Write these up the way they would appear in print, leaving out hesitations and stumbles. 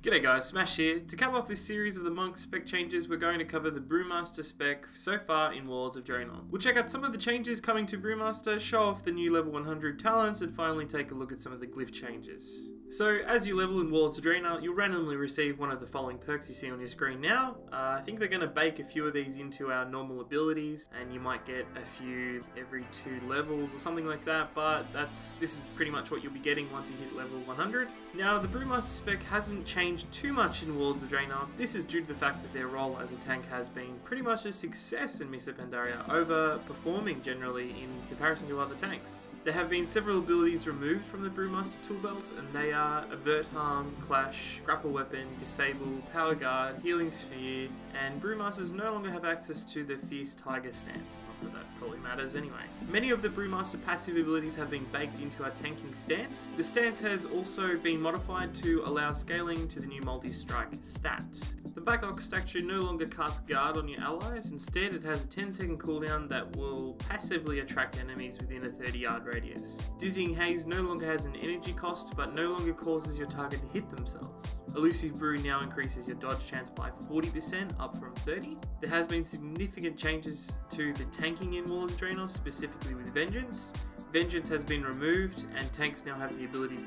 G'day guys, Smash here. To cap off this series of the Monk spec changes, we're going to cover the Brewmaster spec so far in Warlords of Draenor. We'll check out some of the changes coming to Brewmaster, show off the new level 100 talents, and finally take a look at some of the glyph changes. So, as you level in Warlords of Draenor, you'll randomly receive one of the following perks you see on your screen now. I think they're going to bake a few of these into our normal abilities, and you might get a few every 2 levels or something like that, but this is pretty much what you'll be getting once you hit level 100. Now, the Brewmaster spec hasn't changed too much in Warlords of Draenor. This is due to the fact that their role as a tank has been pretty much a success in Mists of Pandaria, overperforming generally in comparison to other tanks. There have been several abilities removed from the Brewmaster tool belt, and they are Avert Harm, Clash, Grapple Weapon, Disable, Power Guard, Healing Sphere, and Brewmasters no longer have access to the Fierce Tiger stance. Not that that probably matters anyway. Many of the Brewmaster passive abilities have been baked into our tanking stance. The stance has also been modified to allow scaling to the new multi-strike stat. The Black Ox statue no longer casts guard on your allies, instead it has a 10-second cooldown that will passively attract enemies within a 30-yard radius. Dizzying Haze no longer has an energy cost, but no longer causes your target to hit themselves. Elusive Brew now increases your dodge chance by 40%, up from 30%. There has been significant changes to the tanking in Warlords of Draenor, specifically with Vengeance. Vengeance has been removed, and tanks now have the ability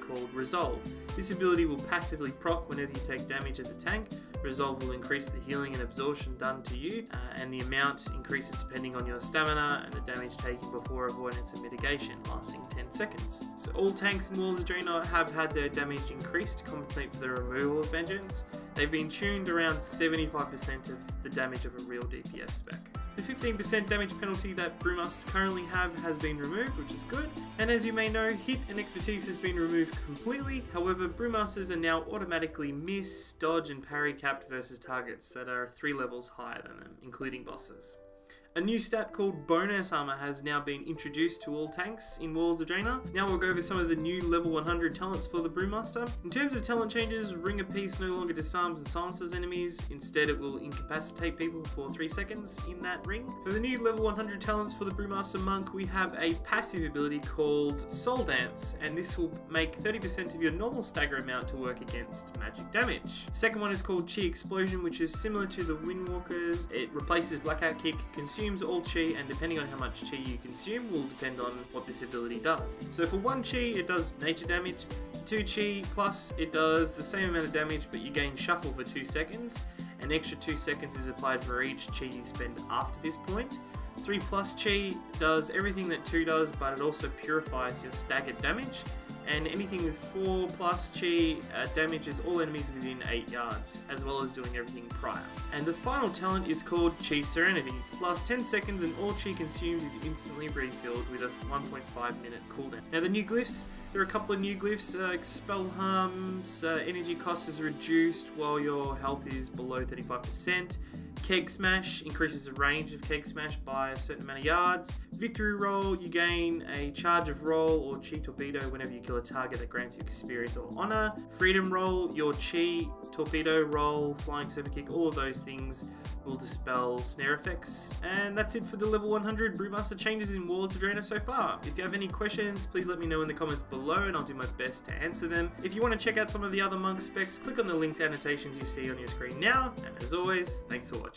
called Resolve. This ability will passively proc whenever you take damage as a tank. Resolve will increase the healing and absorption done to you, and the amount increases depending on your stamina and the damage taken before avoidance and mitigation, lasting 10 seconds. So all tanks in Warlords of Draenor have had their damage increased to compensate for the removal of Vengeance. They've been tuned around 75% of the damage of a real DPS spec. The 15% damage penalty that Brewmasters currently have has been removed, which is good, and as you may know, hit and expertise has been removed completely. However, Brewmasters are now automatically miss, dodge and parry capped versus targets that are 3 levels higher than them, including bosses. A new stat called Bonus Armor has now been introduced to all tanks in Warlords of Draenor. Now we'll go over some of the new level 100 talents for the Brewmaster. In terms of talent changes, Ring of Peace no longer disarms and silences enemies, instead it will incapacitate people for 3 seconds in that ring. For the new level 100 talents for the Brewmaster Monk, we have a passive ability called Soul Dance, and this will make 30% of your normal stagger amount to work against magic damage. The second one is called Chi Explosion, which is similar to the Windwalkers. It replaces Blackout Kick, consumes all chi, and depending on how much chi you consume will depend on what this ability does. So for 1 chi it does nature damage, 2 chi plus it does the same amount of damage but you gain shuffle for 2 seconds, an extra 2 seconds is applied for each chi you spend after this point. 3 plus chi does everything that 2 does, but it also purifies your staggered damage, and anything with 4 plus chi damages all enemies within 8 yards, as well as doing everything prior. And the final talent is called Chi Serenity. Lasts 10 seconds and all chi consumed is instantly refilled with a 1.5 minute cooldown. Now the new glyphs, there are a couple of new glyphs. Expel Harms, energy cost is reduced while your health is below 35%. Keg Smash increases the range of Keg Smash by a certain amount of yards. Victory Roll, you gain a charge of roll or Chi Torpedo whenever you kill a target that grants you experience or honor. Freedom Roll, your Chi Torpedo roll, Flying Super Kick, all of those things will dispel snare effects. And that's it for the level 100 Brewmaster changes in Warlords of Draenor so far. If you have any questions, please let me know in the comments below and I'll do my best to answer them. If you want to check out some of the other Monk specs, click on the linked annotations you see on your screen now. And as always, thanks for watching.